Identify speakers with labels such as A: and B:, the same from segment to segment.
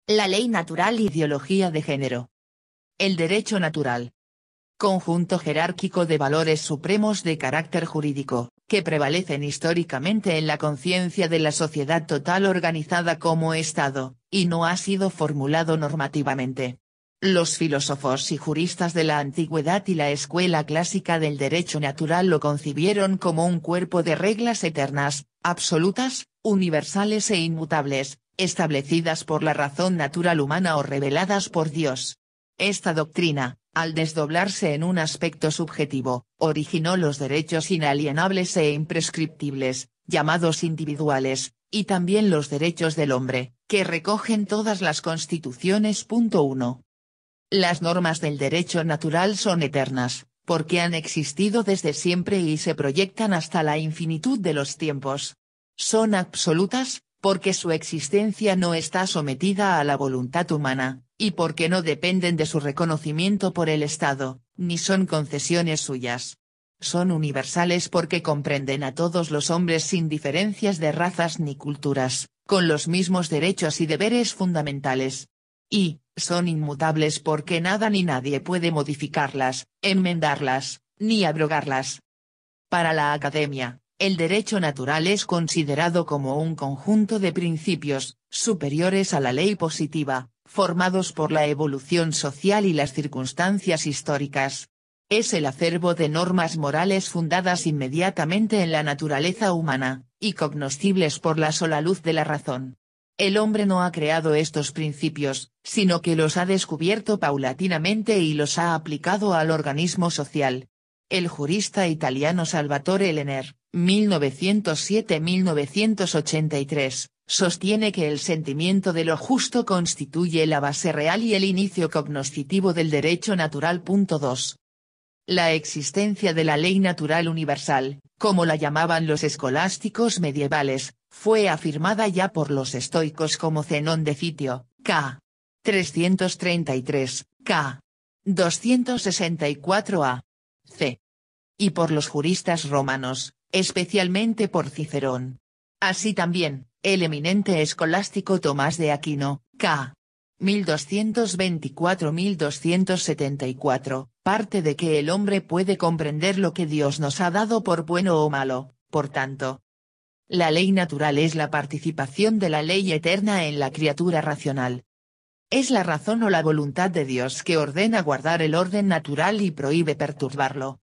A: La ley natural, ideología de género. El derecho natural. Conjunto jerárquico de valores supremos de carácter jurídico, que prevalecen históricamente en la conciencia de la sociedad total organizada como Estado, y no ha sido formulado normativamente. Los filósofos y juristas de la antigüedad y la escuela clásica del derecho natural lo concibieron como un cuerpo de reglas eternas, absolutas, universales e inmutables, establecidas por la razón natural humana o reveladas por Dios. Esta doctrina, al desdoblarse en un aspecto subjetivo, originó los derechos inalienables e imprescriptibles, llamados individuales, y también los derechos del hombre, que recogen todas las constituciones. 1. Las normas del derecho natural son eternas, porque han existido desde siempre y se proyectan hasta la infinitud de los tiempos. Son absolutas, porque su existencia no está sometida a la voluntad humana, y porque no dependen de su reconocimiento por el Estado, ni son concesiones suyas. Son universales porque comprenden a todos los hombres sin diferencias de razas ni culturas, con los mismos derechos y deberes fundamentales. Y, son inmutables porque nada ni nadie puede modificarlas, enmendarlas, ni abrogarlas. Para la Academia, el derecho natural es considerado como un conjunto de principios, superiores a la ley positiva, formados por la evolución social y las circunstancias históricas. Es el acervo de normas morales fundadas inmediatamente en la naturaleza humana, y cognoscibles por la sola luz de la razón. El hombre no ha creado estos principios, sino que los ha descubierto paulatinamente y los ha aplicado al organismo social. El jurista italiano Salvatore Lener, 1907-1983, sostiene que el sentimiento de lo justo constituye la base real y el inicio cognoscitivo del derecho natural. 2. La existencia de la ley natural universal, como la llamaban los escolásticos medievales, fue afirmada ya por los estoicos como Zenón de Citio, k. 333, k. 264 a. c. y por los juristas romanos, especialmente por Cicerón. Así también, el eminente escolástico Tomás de Aquino, k. 1224-1274, parte de que el hombre puede comprender lo que Dios nos ha dado por bueno o malo, por tanto. La ley natural es la participación de la ley eterna en la criatura racional. Es la razón o la voluntad de Dios que ordena guardar el orden natural y prohíbe perturbarlo.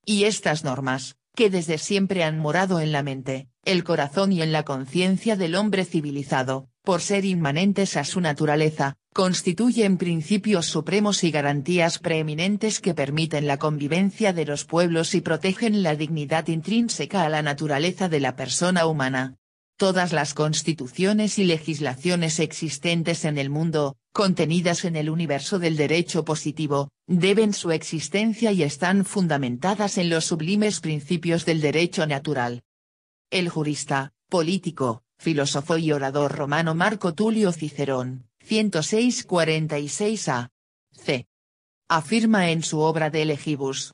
A: Y estas normas, que desde siempre han morado en la mente, el corazón y en la conciencia del hombre civilizado, por ser inmanentes a su naturaleza, constituyen principios supremos y garantías preeminentes que permiten la convivencia de los pueblos y protegen la dignidad intrínseca a la naturaleza de la persona humana. Todas las constituciones y legislaciones existentes en el mundo, contenidas en el universo del derecho positivo, deben su existencia y están fundamentadas en los sublimes principios del derecho natural. El jurista, político, filósofo y orador romano Marco Tulio Cicerón, 106-46 a. c. afirma en su obra De Legibus: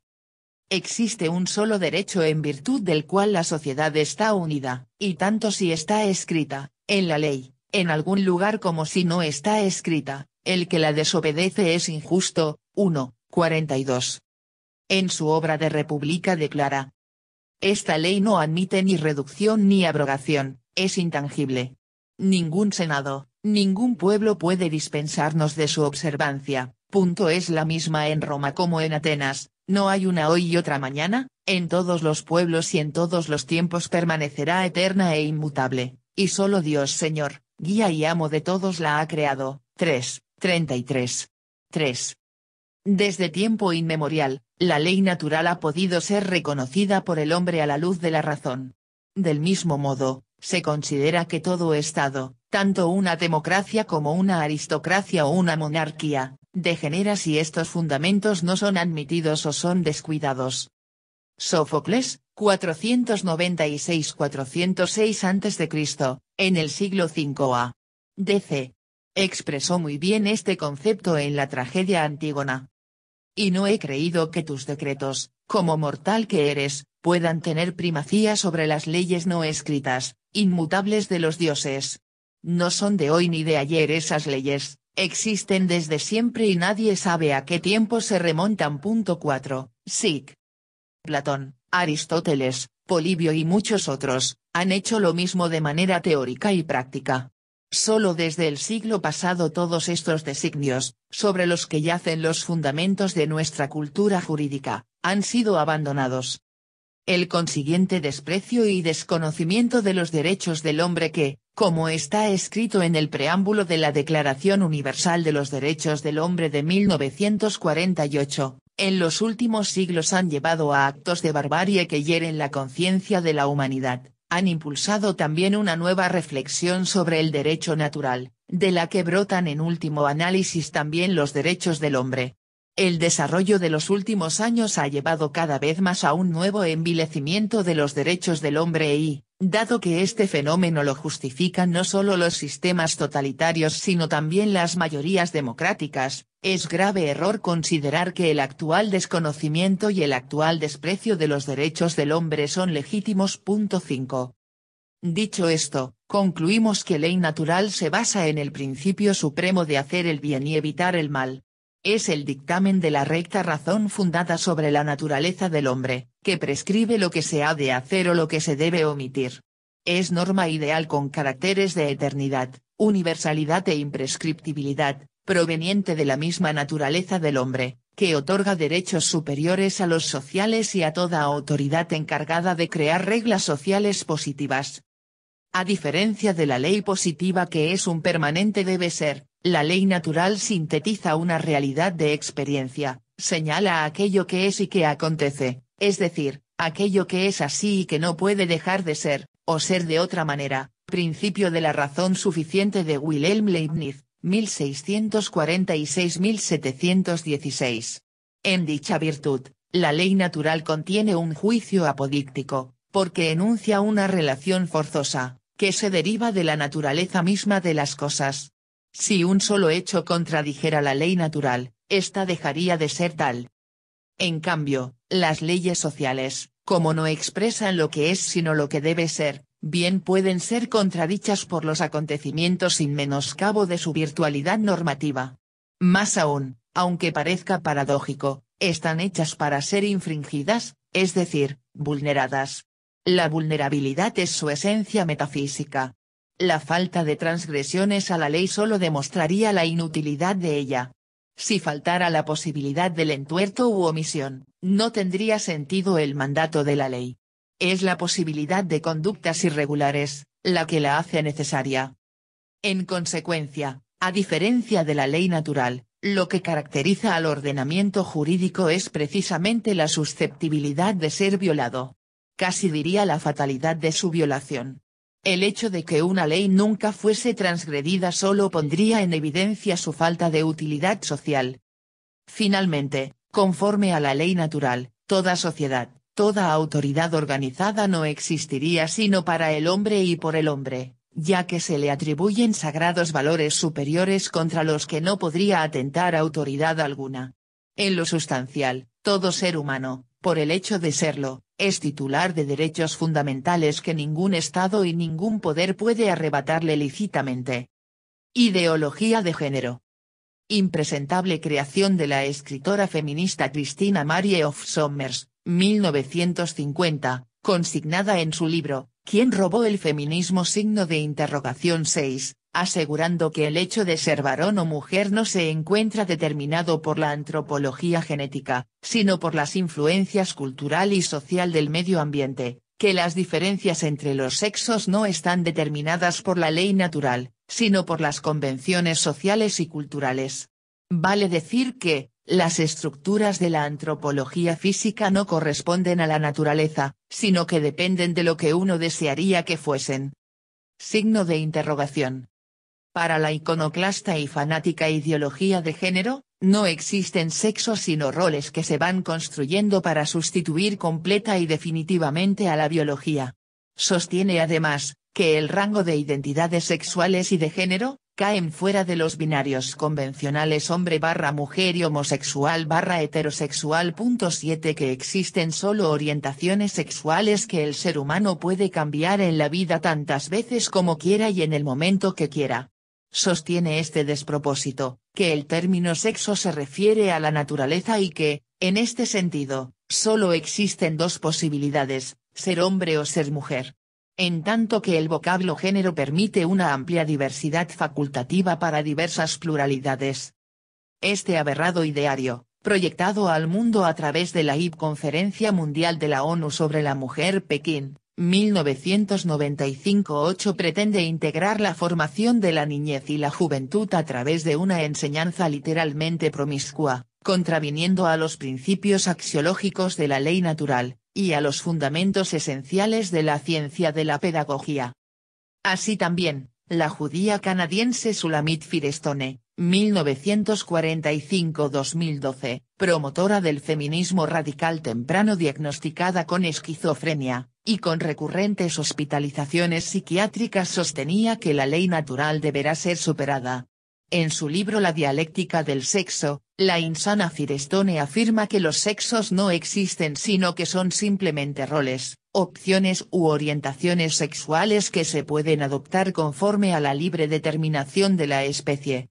A: existe un solo derecho en virtud del cual la sociedad está unida, y tanto si está escrita, en la ley, en algún lugar como si no está escrita, el que la desobedece es injusto. 1, 42. En su obra De República declara: esta ley no admite ni reducción ni abrogación, es intangible. Ningún senado, ningún pueblo puede dispensarnos de su observancia. Es la misma en Roma como en Atenas, no hay una hoy y otra mañana, en todos los pueblos y en todos los tiempos permanecerá eterna e inmutable, y solo Dios Señor, guía y amo de todos la ha creado. 3, 33. 3. Desde tiempo inmemorial, la ley natural ha podido ser reconocida por el hombre a la luz de la razón. Del mismo modo, se considera que todo Estado, tanto una democracia como una aristocracia o una monarquía, degenera si estos fundamentos no son admitidos o son descuidados. Sófocles, 496-406 a.C., en el siglo V a. d.C., expresó muy bien este concepto en la tragedia Antígona. Y no he creído que tus decretos, como mortal que eres, puedan tener primacía sobre las leyes no escritas, inmutables de los dioses. No son de hoy ni de ayer esas leyes, existen desde siempre y nadie sabe a qué tiempo se remontan. 4. Sic. Platón, Aristóteles, Polibio y muchos otros, han hecho lo mismo de manera teórica y práctica. Solo desde el siglo pasado todos estos designios, sobre los que yacen los fundamentos de nuestra cultura jurídica, han sido abandonados. El consiguiente desprecio y desconocimiento de los derechos del hombre que, como está escrito en el preámbulo de la Declaración Universal de los Derechos del Hombre de 1948, en los últimos siglos han llevado a actos de barbarie que hieren la conciencia de la humanidad, han impulsado también una nueva reflexión sobre el derecho natural, de la que brotan en último análisis también los derechos del hombre. El desarrollo de los últimos años ha llevado cada vez más a un nuevo envilecimiento de los derechos del hombre y, dado que este fenómeno lo justifican no solo los sistemas totalitarios sino también las mayorías democráticas, es grave error considerar que el actual desconocimiento y el actual desprecio de los derechos del hombre son legítimos. 5. Dicho esto, concluimos que ley natural se basa en el principio supremo de hacer el bien y evitar el mal. Es el dictamen de la recta razón fundada sobre la naturaleza del hombre, que prescribe lo que se ha de hacer o lo que se debe omitir. Es norma ideal con caracteres de eternidad, universalidad e imprescriptibilidad, proveniente de la misma naturaleza del hombre, que otorga derechos superiores a los sociales y a toda autoridad encargada de crear reglas sociales positivas. A diferencia de la ley positiva que es un permanente debe ser, la ley natural sintetiza una realidad de experiencia, señala aquello que es y que acontece, es decir, aquello que es así y que no puede dejar de ser, o ser de otra manera, principio de la razón suficiente de Wilhelm Leibniz, 1646-1716. En dicha virtud, la ley natural contiene un juicio apodíctico, porque enuncia una relación forzosa, que se deriva de la naturaleza misma de las cosas. Si un solo hecho contradijera la ley natural, ésta dejaría de ser tal. En cambio, las leyes sociales, como no expresan lo que es sino lo que debe ser, bien pueden ser contradichas por los acontecimientos sin menoscabo de su virtualidad normativa. Más aún, aunque parezca paradójico, están hechas para ser infringidas, es decir, vulneradas. La vulnerabilidad es su esencia metafísica. La falta de transgresiones a la ley solo demostraría la inutilidad de ella. Si faltara la posibilidad del entuerto u omisión, no tendría sentido el mandato de la ley. Es la posibilidad de conductas irregulares, la que la hace necesaria. En consecuencia, a diferencia de la ley natural, lo que caracteriza al ordenamiento jurídico es precisamente la susceptibilidad de ser violado. Casi diría la fatalidad de su violación. El hecho de que una ley nunca fuese transgredida solo pondría en evidencia su falta de utilidad social. Finalmente, conforme a la ley natural, toda sociedad, toda autoridad organizada no existiría sino para el hombre y por el hombre, ya que se le atribuyen sagrados valores superiores contra los que no podría atentar autoridad alguna. En lo sustancial, todo ser humano, por el hecho de serlo, es titular de derechos fundamentales que ningún Estado y ningún poder puede arrebatarle lícitamente. Ideología de género. Impresentable creación de la escritora feminista Christina Marie of Sommers, 1950, consignada en su libro, ¿Quién robó el feminismo? 6, asegurando que el hecho de ser varón o mujer no se encuentra determinado por la antropología genética, sino por las influencias cultural y social del medio ambiente, que las diferencias entre los sexos no están determinadas por la ley natural, sino por las convenciones sociales y culturales. Vale decir que, las estructuras de la antropología física no corresponden a la naturaleza, sino que dependen de lo que uno desearía que fuesen. Signo de interrogación. Para la iconoclasta y fanática ideología de género, no existen sexos sino roles que se van construyendo para sustituir completa y definitivamente a la biología. Sostiene además, que el rango de identidades sexuales y de género, caen fuera de los binarios convencionales hombre/mujer y homosexual/heterosexual. 7 Que existen solo orientaciones sexuales que el ser humano puede cambiar en la vida tantas veces como quiera y en el momento que quiera. Sostiene este despropósito, que el término sexo se refiere a la naturaleza y que, en este sentido, solo existen dos posibilidades, ser hombre o ser mujer. En tanto que el vocablo género permite una amplia diversidad facultativa para diversas pluralidades. Este aberrado ideario, proyectado al mundo a través de la IP Conferencia Mundial de la ONU sobre la Mujer Pekín, 1995-8 pretende integrar la formación de la niñez y la juventud a través de una enseñanza literalmente promiscua, contraviniendo a los principios axiológicos de la ley natural, y a los fundamentos esenciales de la ciencia de la pedagogía. Así también, la judía canadiense Shulamit Firestone, 1945-2012, promotora del feminismo radical temprano diagnosticada con esquizofrenia, y con recurrentes hospitalizaciones psiquiátricas sostenía que la ley natural deberá ser superada. En su libro La dialéctica del sexo, la insana Firestone afirma que los sexos no existen sino que son simplemente roles, opciones u orientaciones sexuales que se pueden adoptar conforme a la libre determinación de la especie.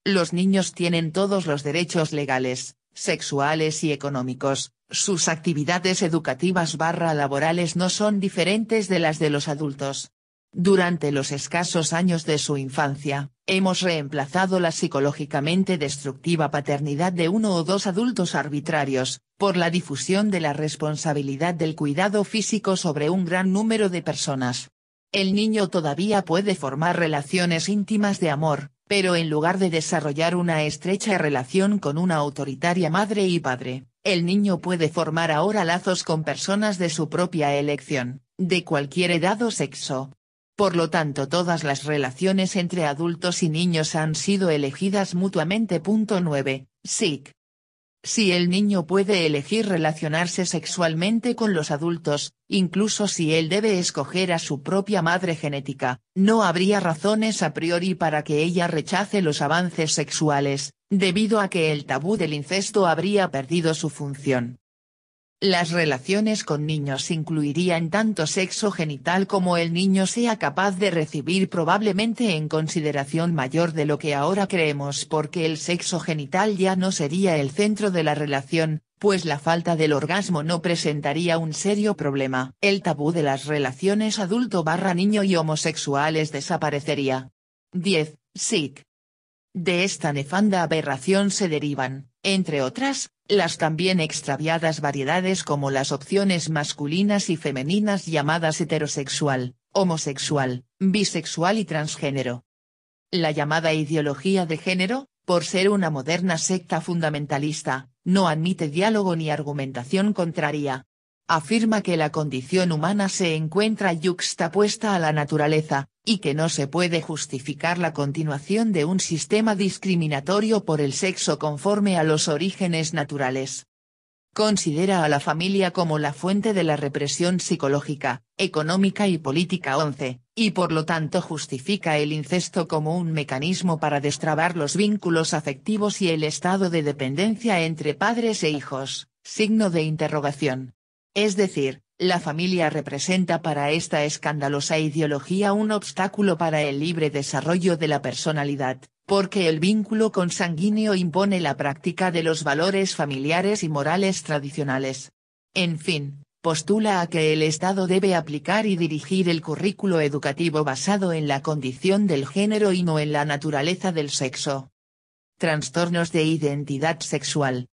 A: Los niños tienen todos los derechos legales, sexuales y económicos, sus actividades educativas/laborales no son diferentes de las de los adultos. Durante los escasos años de su infancia, hemos reemplazado la psicológicamente destructiva paternidad de uno o dos adultos arbitrarios, por la difusión de la responsabilidad del cuidado físico sobre un gran número de personas. El niño todavía puede formar relaciones íntimas de amor, pero en lugar de desarrollar una estrecha relación con una autoritaria madre y padre, el niño puede formar ahora lazos con personas de su propia elección, de cualquier edad o sexo. Por lo tanto, todas las relaciones entre adultos y niños han sido elegidas mutuamente. 9. SIC. Si el niño puede elegir relacionarse sexualmente con los adultos, incluso si él debe escoger a su propia madre genética, no habría razones a priori para que ella rechace los avances sexuales, debido a que el tabú del incesto habría perdido su función. Las relaciones con niños incluirían tanto sexo genital como el niño sea capaz de recibir, probablemente en consideración mayor de lo que ahora creemos, porque el sexo genital ya no sería el centro de la relación, pues la falta del orgasmo no presentaría un serio problema. El tabú de las relaciones adulto/niño y homosexuales desaparecería. 10. SIC. De esta nefanda aberración se derivan, entre otras, las también extraviadas variedades como las opciones masculinas y femeninas llamadas heterosexual, homosexual, bisexual y transgénero. La llamada ideología de género, por ser una moderna secta fundamentalista, no admite diálogo ni argumentación contraria. Afirma que la condición humana se encuentra yuxtapuesta a la naturaleza, y que no se puede justificar la continuación de un sistema discriminatorio por el sexo conforme a los orígenes naturales. Considera a la familia como la fuente de la represión psicológica, económica y política. 11, y por lo tanto justifica el incesto como un mecanismo para destrabar los vínculos afectivos y el estado de dependencia entre padres e hijos. Signo de interrogación. Es decir, la familia representa para esta escandalosa ideología un obstáculo para el libre desarrollo de la personalidad, porque el vínculo consanguíneo impone la práctica de los valores familiares y morales tradicionales. En fin, postula a que el Estado debe aplicar y dirigir el currículo educativo basado en la condición del género y no en la naturaleza del sexo. Trastornos de identidad sexual.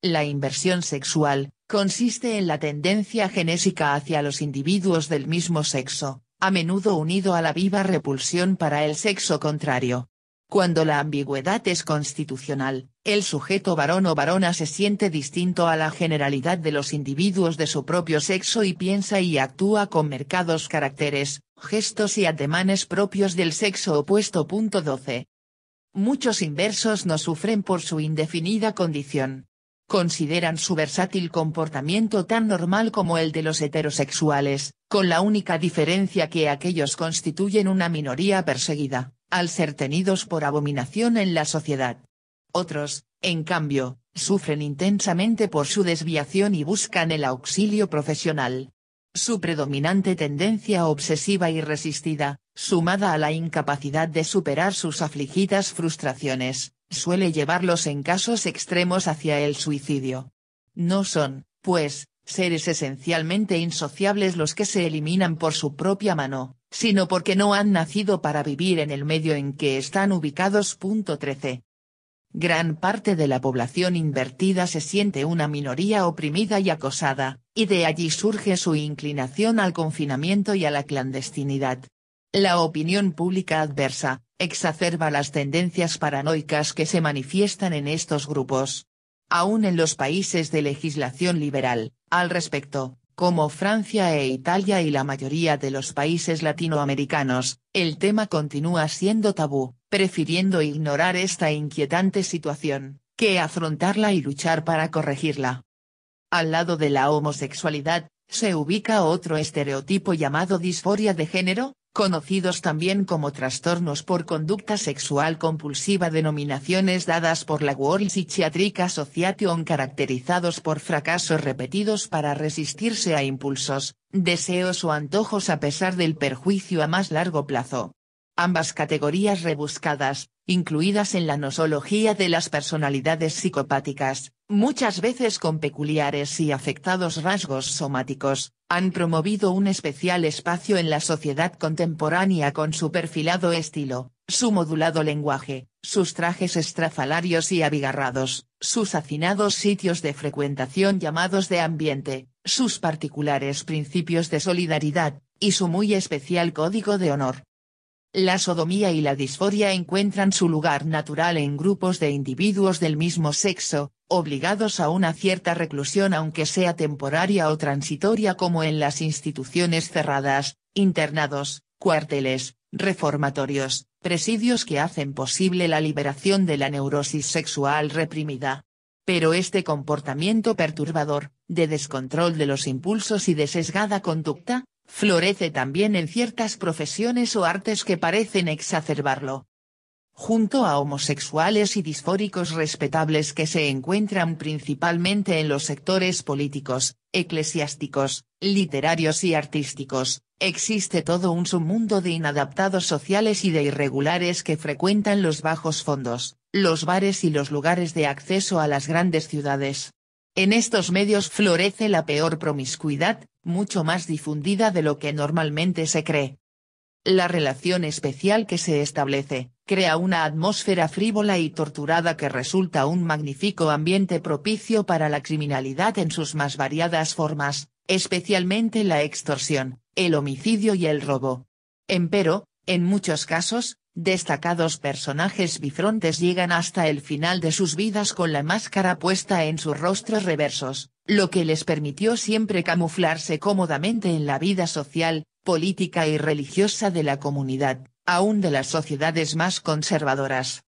A: La inversión sexual consiste en la tendencia genésica hacia los individuos del mismo sexo, a menudo unido a la viva repulsión para el sexo contrario. Cuando la ambigüedad es constitucional, el sujeto varón o varona se siente distinto a la generalidad de los individuos de su propio sexo y piensa y actúa con marcados caracteres, gestos y ademanes propios del sexo opuesto. 12. Muchos inversos no sufren por su indefinida condición. Consideran su versátil comportamiento tan normal como el de los heterosexuales, con la única diferencia que aquellos constituyen una minoría perseguida, al ser tenidos por abominación en la sociedad. Otros, en cambio, sufren intensamente por su desviación y buscan el auxilio profesional. Su predominante tendencia obsesiva y resistida, sumada a la incapacidad de superar sus afligidas frustraciones, suele llevarlos en casos extremos hacia el suicidio. No son, pues, seres esencialmente insociables los que se eliminan por su propia mano, sino porque no han nacido para vivir en el medio en que están ubicados. 13. Gran parte de la población invertida se siente una minoría oprimida y acosada, y de allí surge su inclinación al confinamiento y a la clandestinidad. La opinión pública adversa, exacerba las tendencias paranoicas que se manifiestan en estos grupos. Aún en los países de legislación liberal, al respecto, como Francia e Italia y la mayoría de los países latinoamericanos, el tema continúa siendo tabú, prefiriendo ignorar esta inquietante situación, que afrontarla y luchar para corregirla. Al lado de la homosexualidad, se ubica otro estereotipo llamado disforia de género, conocidos también como trastornos por conducta sexual compulsiva, denominaciones dadas por la World Psychiatric Association, caracterizados por fracasos repetidos para resistirse a impulsos, deseos o antojos a pesar del perjuicio a más largo plazo. Ambas categorías rebuscadas, incluidas en la nosología de las personalidades psicopáticas, muchas veces con peculiares y afectados rasgos somáticos, han promovido un especial espacio en la sociedad contemporánea con su perfilado estilo, su modulado lenguaje, sus trajes estrafalarios y abigarrados, sus hacinados sitios de frecuentación llamados de ambiente, sus particulares principios de solidaridad, y su muy especial código de honor. La sodomía y la disforia encuentran su lugar natural en grupos de individuos del mismo sexo, obligados a una cierta reclusión aunque sea temporaria o transitoria, como en las instituciones cerradas, internados, cuarteles, reformatorios, presidios que hacen posible la liberación de la neurosis sexual reprimida. Pero este comportamiento perturbador, de descontrol de los impulsos y de sesgada conducta, florece también en ciertas profesiones o artes que parecen exacerbarlo. Junto a homosexuales y disfóricos respetables que se encuentran principalmente en los sectores políticos, eclesiásticos, literarios y artísticos, existe todo un submundo de inadaptados sociales y de irregulares que frecuentan los bajos fondos, los bares y los lugares de acceso a las grandes ciudades. En estos medios florece la peor promiscuidad, mucho más difundida de lo que normalmente se cree. La relación especial que se establece, crea una atmósfera frívola y torturada que resulta un magnífico ambiente propicio para la criminalidad en sus más variadas formas, especialmente la extorsión, el homicidio y el robo. Empero, en muchos casos, destacados personajes bifrontes llegan hasta el final de sus vidas con la máscara puesta en sus rostros reversos, lo que les permitió siempre camuflarse cómodamente en la vida social, política y religiosa de la comunidad, aun de las sociedades más conservadoras.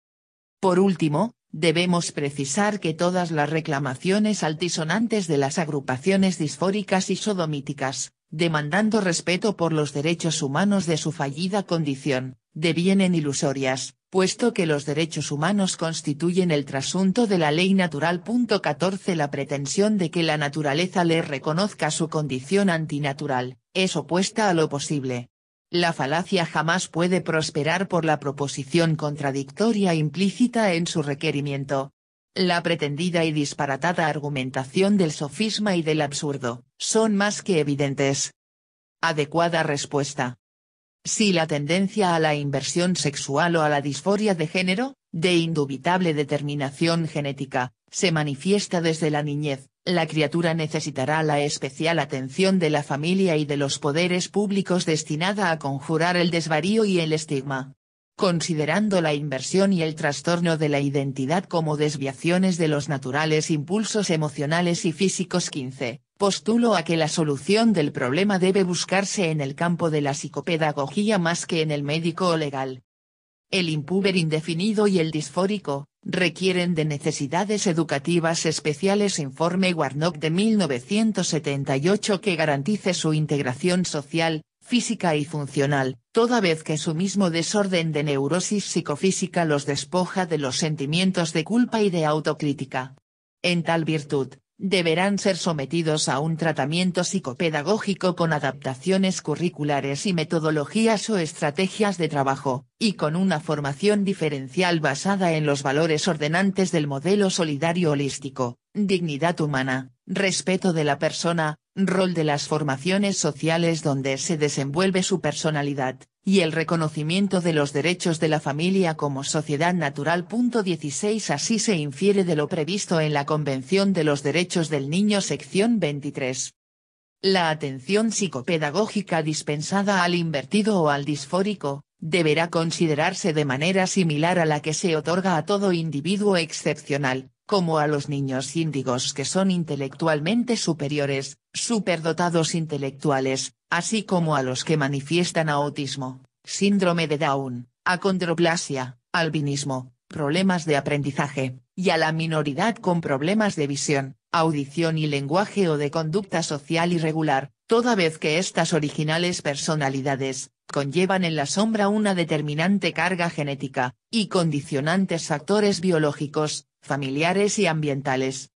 A: Por último, debemos precisar que todas las reclamaciones altisonantes de las agrupaciones disfóricas y sodomíticas, demandando respeto por los derechos humanos de su fallida condición, devienen ilusorias, puesto que los derechos humanos constituyen el trasunto de la ley natural. 14 La pretensión de que la naturaleza les reconozca su condición antinatural, es opuesta a lo posible. La falacia jamás puede prosperar por la proposición contradictoria implícita en su requerimiento. La pretendida y disparatada argumentación del sofisma y del absurdo, son más que evidentes. Adecuada respuesta. Si la tendencia a la inversión sexual o a la disforia de género, de indubitable determinación genética, se manifiesta desde la niñez, la criatura necesitará la especial atención de la familia y de los poderes públicos destinada a conjurar el desvarío y el estigma. Considerando la inversión y el trastorno de la identidad como desviaciones de los naturales impulsos emocionales y físicos. 15. Postulo a que la solución del problema debe buscarse en el campo de la psicopedagogía más que en el médico o legal. El impúber indefinido y el disfórico, requieren de necesidades educativas especiales. Informe Warnock de 1978 que garantice su integración social, física y funcional, toda vez que su mismo desorden de neurosis psicofísica los despoja de los sentimientos de culpa y de autocrítica. En tal virtud, deberán ser sometidos a un tratamiento psicopedagógico con adaptaciones curriculares y metodologías o estrategias de trabajo, y con una formación diferencial basada en los valores ordenantes del modelo solidario holístico, dignidad humana, respeto de la persona, rol de las formaciones sociales donde se desenvuelve su personalidad, y el reconocimiento de los derechos de la familia como sociedad natural. 16 Así se infiere de lo previsto en la Convención de los Derechos del Niño sección 23. La atención psicopedagógica dispensada al invertido o al disfórico, deberá considerarse de manera similar a la que se otorga a todo individuo excepcional, como a los niños índigos que son intelectualmente superiores, superdotados intelectuales, así como a los que manifiestan autismo, síndrome de Down, acondroplasia, albinismo, problemas de aprendizaje, y a la minoridad con problemas de visión, audición y lenguaje o de conducta social irregular, toda vez que estas originales personalidades conllevan en la sombra una determinante carga genética, y condicionantes factores biológicos, familiares y ambientales.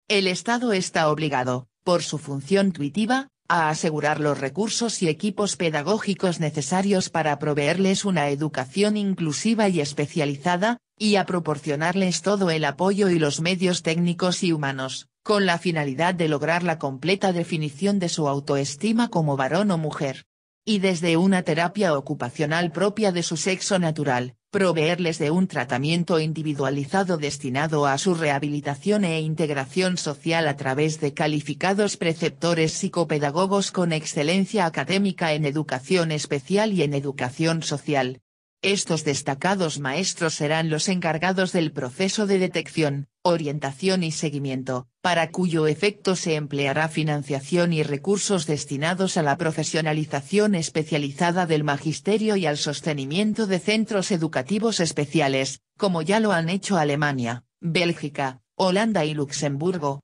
A: El Estado está obligado, por su función tuitiva, a asegurar los recursos y equipos pedagógicos necesarios para proveerles una educación inclusiva y especializada, y a proporcionarles todo el apoyo y los medios técnicos y humanos, con la finalidad de lograr la completa definición de su autoestima como varón o mujer. Y desde una terapia ocupacional propia de su sexo natural, proveerles de un tratamiento individualizado destinado a su rehabilitación e integración social a través de calificados preceptores psicopedagogos con excelencia académica en educación especial y en educación social. Estos destacados maestros serán los encargados del proceso de detección, orientación y seguimiento, para cuyo efecto se empleará financiación y recursos destinados a la profesionalización especializada del magisterio y al sostenimiento de centros educativos especiales, como ya lo han hecho Alemania, Bélgica, Holanda y Luxemburgo.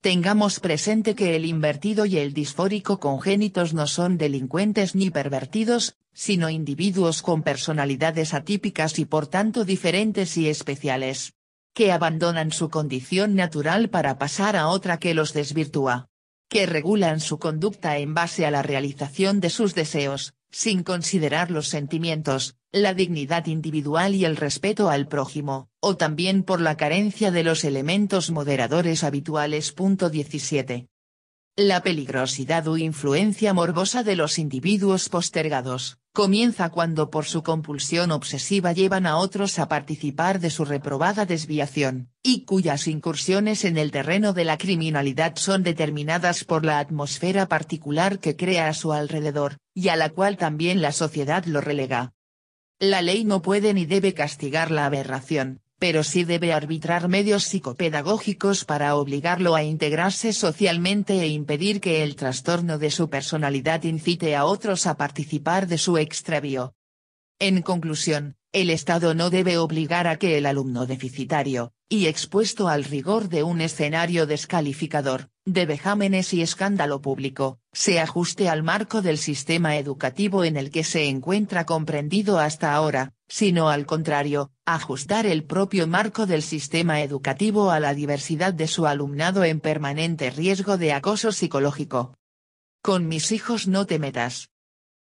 A: Tengamos presente que el invertido y el disfórico congénitos no son delincuentes ni pervertidos, sino individuos con personalidades atípicas y por tanto diferentes y especiales, que abandonan su condición natural para pasar a otra que los desvirtúa, que regulan su conducta en base a la realización de sus deseos, sin considerar los sentimientos, la dignidad individual y el respeto al prójimo, o también por la carencia de los elementos moderadores habituales. 17. La peligrosidad o influencia morbosa de los individuos postergados, comienza cuando por su compulsión obsesiva llevan a otros a participar de su reprobada desviación, y cuyas incursiones en el terreno de la criminalidad son determinadas por la atmósfera particular que crea a su alrededor, y a la cual también la sociedad lo relega. La ley no puede ni debe castigar la aberración, pero sí debe arbitrar medios psicopedagógicos para obligarlo a integrarse socialmente e impedir que el trastorno de su personalidad incite a otros a participar de su extravío. En conclusión, el Estado no debe obligar a que el alumno deficitario, y expuesto al rigor de un escenario descalificador, de vejámenes y escándalo público, se ajuste al marco del sistema educativo en el que se encuentra comprendido hasta ahora, sino al contrario, ajustar el propio marco del sistema educativo a la diversidad de su alumnado en permanente riesgo de acoso psicológico. Con mis hijos no te metas.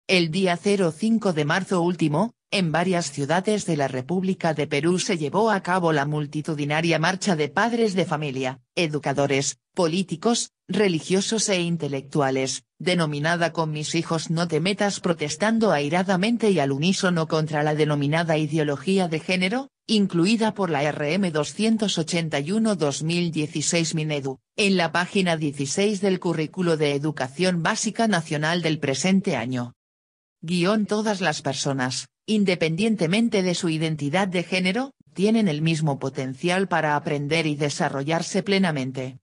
A: El día 05 de marzo último, en varias ciudades de la República de Perú se llevó a cabo la multitudinaria marcha de padres de familia, educadores, políticos, religiosos e intelectuales, denominada Con mis hijos no te metas, protestando airadamente y al unísono contra la denominada ideología de género, incluida por la RM 281-2016 Minedu, en la página 16 del Currículo de Educación Básica Nacional del presente año. Todas las personas, independientemente de su identidad de género, tienen el mismo potencial para aprender y desarrollarse plenamente.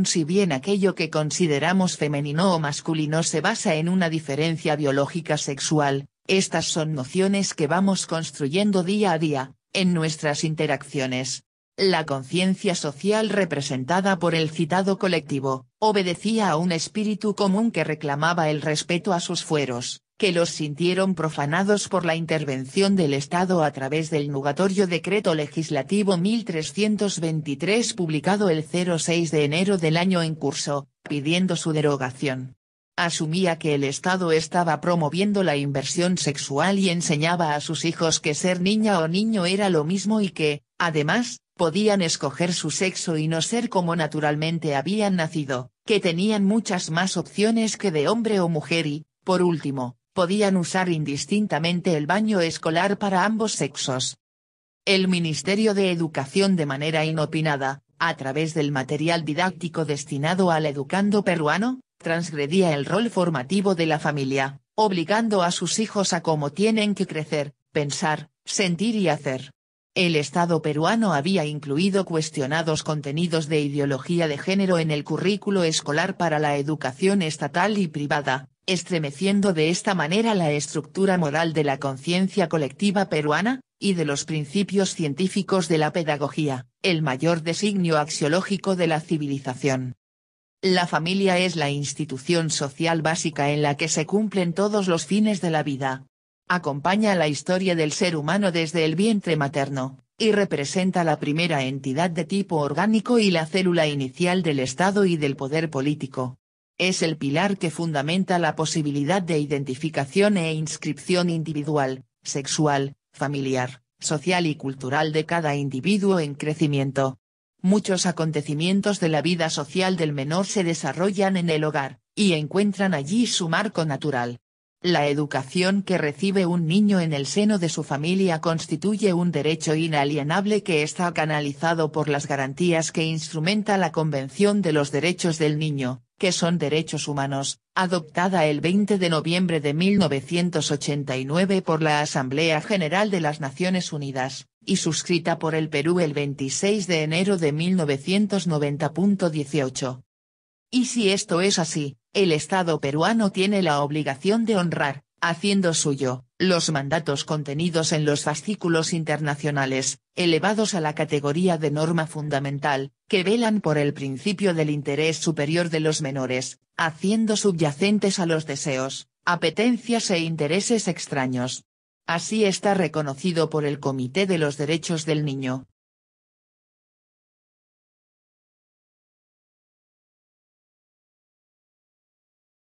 A: Si bien aquello que consideramos femenino o masculino se basa en una diferencia biológica sexual, estas son nociones que vamos construyendo día a día, en nuestras interacciones. La conciencia social representada por el citado colectivo, obedecía a un espíritu común que reclamaba el respeto a sus fueros, que los sintieron profanados por la intervención del Estado a través del nugatorio Decreto Legislativo 1323 publicado el 06 de enero del año en curso, pidiendo su derogación. Asumía que el Estado estaba promoviendo la inversión sexual y enseñaba a sus hijos que ser niña o niño era lo mismo y que, además, podían escoger su sexo y no ser como naturalmente habían nacido, que tenían muchas más opciones que de hombre o mujer y, por último, podían usar indistintamente el baño escolar para ambos sexos. El Ministerio de Educación de manera inopinada, a través del material didáctico destinado al educando peruano, transgredía el rol formativo de la familia, obligando a sus hijos a cómo tienen que crecer, pensar, sentir y hacer. El Estado peruano había incluido cuestionados contenidos de ideología de género en el currículo escolar para la educación estatal y privada, estremeciendo de esta manera la estructura moral de la conciencia colectiva peruana, y de los principios científicos de la pedagogía, el mayor designio axiológico de la civilización. La familia es la institución social básica en la que se cumplen todos los fines de la vida. Acompaña la historia del ser humano desde el vientre materno, y representa la primera entidad de tipo orgánico y la célula inicial del Estado y del poder político. Es el pilar que fundamenta la posibilidad de identificación e inscripción individual, sexual, familiar, social y cultural de cada individuo en crecimiento. Muchos acontecimientos de la vida social del menor se desarrollan en el hogar, y encuentran allí su marco natural. La educación que recibe un niño en el seno de su familia constituye un derecho inalienable que está canalizado por las garantías que instrumenta la Convención de los Derechos del Niño, que son derechos humanos, adoptada el 20 de noviembre de 1989 por la Asamblea General de las Naciones Unidas, y suscrita por el Perú el 26 de enero de 1990.18. Y si esto es así, el Estado peruano tiene la obligación de honrar, haciendo suyo, los mandatos contenidos en los fascículos internacionales, elevados a la categoría de norma fundamental, que velan por el principio del interés superior de los menores, haciendo subyacentes a los deseos, apetencias e intereses extraños. Así está reconocido por el Comité de los Derechos del Niño,